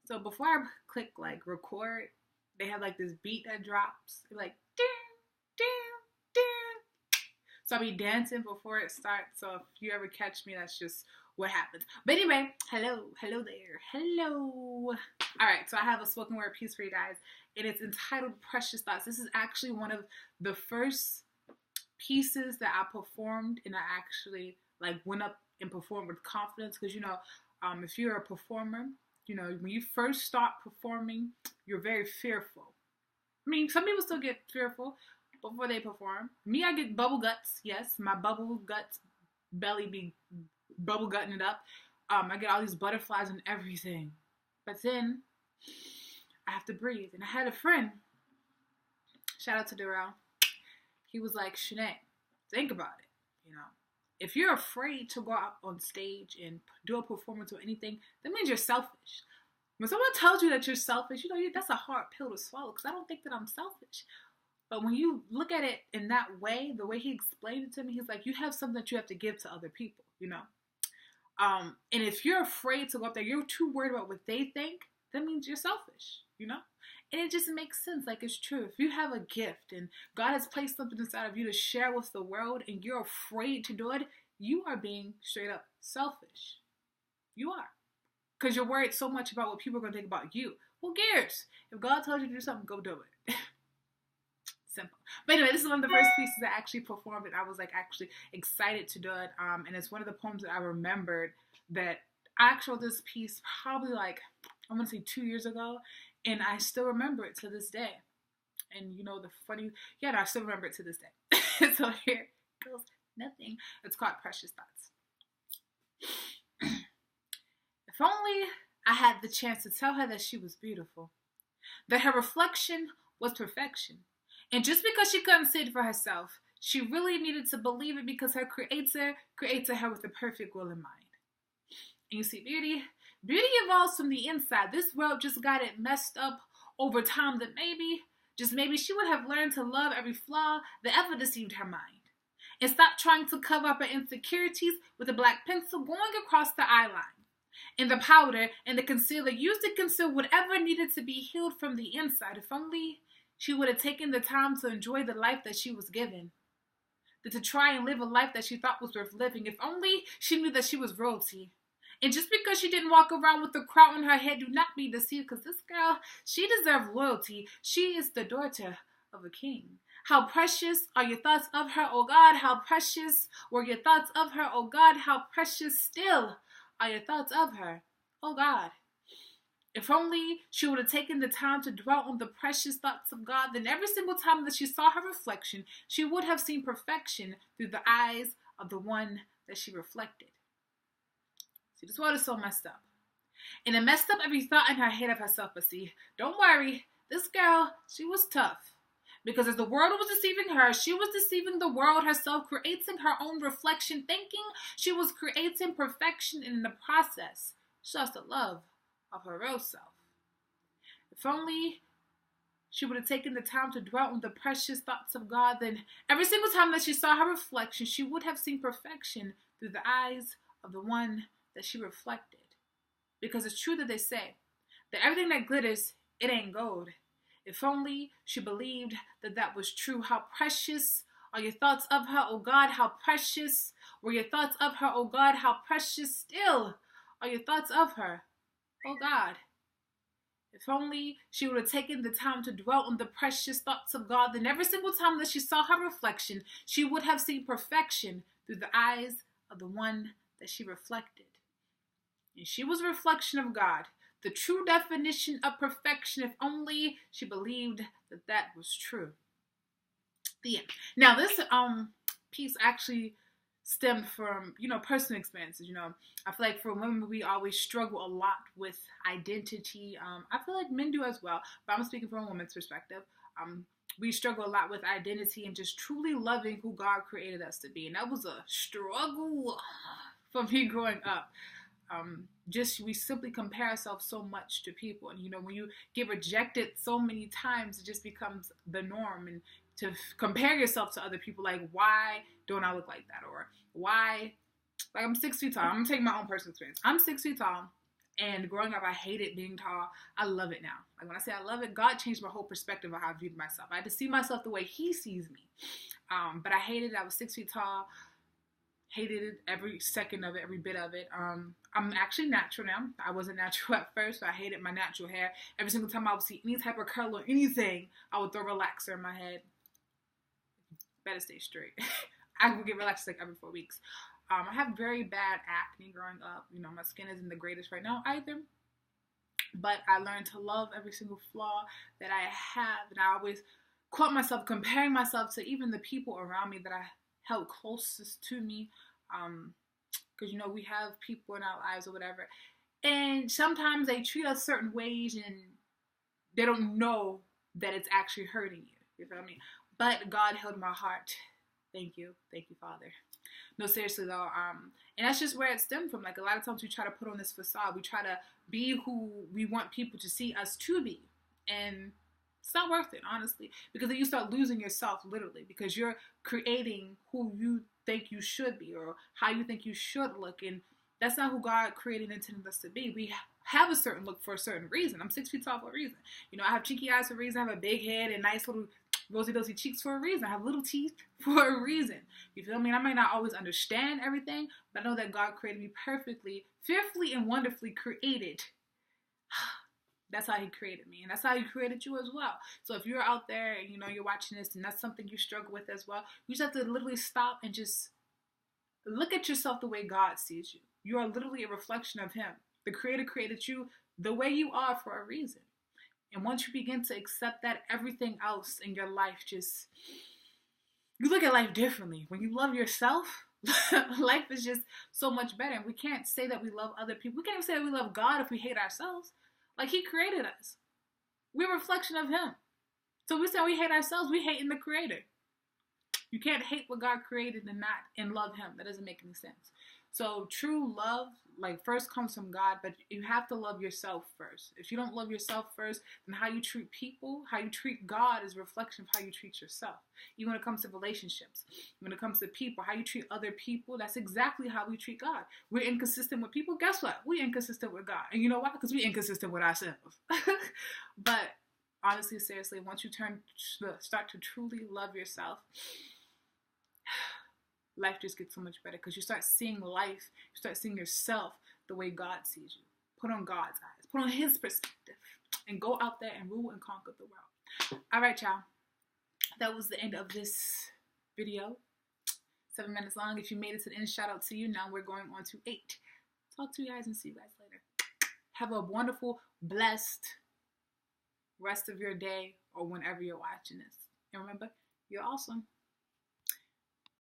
So before I click like record, they have like this beat that drops. Like ding, ding, ding. So I'll be dancing before it starts. So if you ever catch me, that's just what happens. But anyway, hello there. Hello. Alright, so I have a spoken word piece for you guys. And it's entitled Precious Thoughts. This is actually one of the first pieces that I performed, and I actually like went up and performed with confidence. Because if you're a performer, when you first start performing, you're very fearful. I mean, some people still get fearful before they perform. Me, I get bubble guts. Yes, my bubble guts belly be bubble gutting it up. I get all these butterflies and everything. But then I have to breathe. And I had a friend, shout out to Darrell. He was like, Shanae, think about it. If you're afraid to go out on stage and do a performance or anything, that means you're selfish. When someone tells you that you're selfish, that's a hard pill to swallow, because I don't think that I'm selfish. But when you look at it in that way, the way he explained it to me, he's like, you have something that you have to give to other people, And if you're afraid to go up there, you're too worried about what they think, that means you're selfish, And it just makes sense. Like, it's true. If you have a gift and God has placed something inside of you to share with the world and you're afraid to do it, you are being straight up selfish. You are. Because you're worried so much about what people are going to think about you. Who cares? If God tells you to do something, go do it. Simple. But anyway, this is one of the first pieces I actually performed, and I was like actually excited to do it. And it's one of the poems that I remembered that I actually wrote this piece probably like, I'm going to say 2 years ago. And I still remember it to this day. And I still remember it to this day. So here goes nothing. It's called Precious Thoughts. If only I had the chance to tell her that she was beautiful, that her reflection was perfection. And just because she couldn't see it for herself, she really needed to believe it, because her creator created her with a perfect will in mind. And you see, beauty evolves from the inside. This world just got it messed up over time, that maybe, just maybe, she would have learned to love every flaw that ever deceived her mind. And stop trying to cover up her insecurities with a black pencil going across the eyeline. And the powder and the concealer used to conceal whatever needed to be healed from the inside. If only she would have taken the time to enjoy the life that she was given. To try and live a life that she thought was worth living. If only she knew that she was royalty. And just because she didn't walk around with a crown on her head, do not be deceived, because this girl, she deserves loyalty. She is the daughter of a king. How precious are your thoughts of her, O God? How precious were your thoughts of her, O God? How precious still are your thoughts of her, O God? If only she would have taken the time to dwell on the precious thoughts of God, then every single time that she saw her reflection, she would have seen perfection through the eyes of the one that she reflected. See, this world is so messed up. And it messed up every thought in her head of herself. But see, don't worry. This girl, she was tough. Because as the world was deceiving her, she was deceiving the world herself, creating her own reflection, thinking she was creating perfection, and in the process, she lost the love of her real self. If only she would have taken the time to dwell on the precious thoughts of God, then every single time that she saw her reflection, she would have seen perfection through the eyes of the one that she reflected. Because it's true that they say that everything that glitters, it ain't gold. If only she believed that that was true. How precious are your thoughts of her, O God? How precious were your thoughts of her, O God? How precious still are your thoughts of her, O God? If only she would have taken the time to dwell on the precious thoughts of God, then every single time that she saw her reflection, she would have seen perfection through the eyes of the one that she reflected. And she was a reflection of God, the true definition of perfection, if only she believed that that was true. The end. Now, this piece actually stemmed from, personal experiences. I feel like for women, we always struggle a lot with identity. I feel like men do as well, but I'm speaking from a woman's perspective. We struggle a lot with identity and just truly loving who God created us to be. And that was a struggle for me growing up. We simply compare ourselves so much to people. And, when you get rejected so many times, it just becomes the norm. And to compare yourself to other people, like, why don't I look like that? Or why, like, I'm 6 feet tall. I'm going to take my own personal experience. I'm 6 feet tall. And growing up, I hated being tall. I love it now. Like when I say I love it, God changed my whole perspective of how I viewed myself. I had to see myself the way He sees me. But I hated it. I was 6 feet tall. Hated it every second of it, every bit of it. I'm actually natural now. I wasn't natural at first, so I hated my natural hair. Every single time I would see any type of curl or anything, I would throw relaxer in my head. Better stay straight. I would get relaxed like every 4 weeks. I have very bad acne growing up. You know, my skin isn't the greatest right now either. But I learned to love every single flaw that I have. And I always caught myself comparing myself to even the people around me that I held closest to me. Because, you know, we have people in our lives or whatever. And sometimes they treat us certain ways and they don't know that it's actually hurting you. You feel me? But God held my heart. Thank you. Thank you, Father. No, seriously though, and that's just where it stemmed from. Like a lot of times we try to put on this facade. We try to be who we want people to see us to be. And it's not worth it, honestly. Because then you start losing yourself, literally. Because you're creating who you think you should be or how you think you should look. And that's not who God created and intended us to be. We have a certain look for a certain reason. I'm 6 feet tall for a reason. You know, I have cheeky eyes for a reason. I have a big head and nice little rosy cheeks for a reason. I have little teeth for a reason. You feel me? I might not always understand everything, but I know that God created me perfectly, fearfully and wonderfully created. That's how He created me, and that's how He created you as well. So if you're out there and you know you're watching this and that's something you struggle with as well, you just have to literally stop and just look at yourself the way God sees you. You are literally a reflection of Him. The Creator created you the way you are for a reason. And once you begin to accept that, everything else in your life just, you look at life differently. When you love yourself, life is just so much better. And we can't say that we love other people. We can't even say that we love God if we hate ourselves. Like He created us. We're a reflection of Him. So we say we hate ourselves, we hate in the Creator. You can't hate what God created and love Him. That doesn't make any sense. So true love, like, first comes from God, but you have to love yourself first. If you don't love yourself first, then how you treat people, how you treat God is a reflection of how you treat yourself. Even when it comes to relationships, when it comes to people, how you treat other people, that's exactly how we treat God. We're inconsistent with people. Guess what? We're inconsistent with God. And you know why? Because we're inconsistent with ourselves. But honestly, seriously, once you start to truly love yourself, life just gets so much better because you start seeing life, you start seeing yourself the way God sees you. Put on God's eyes, put on His perspective, and go out there and rule and conquer the world. All right, y'all. That was the end of this video. 7 minutes long. If you made it to the end, shout out to you. Now we're going on to 8. Talk to you guys and see you guys later. Have a wonderful, blessed rest of your day or whenever you're watching this. And remember, you're awesome.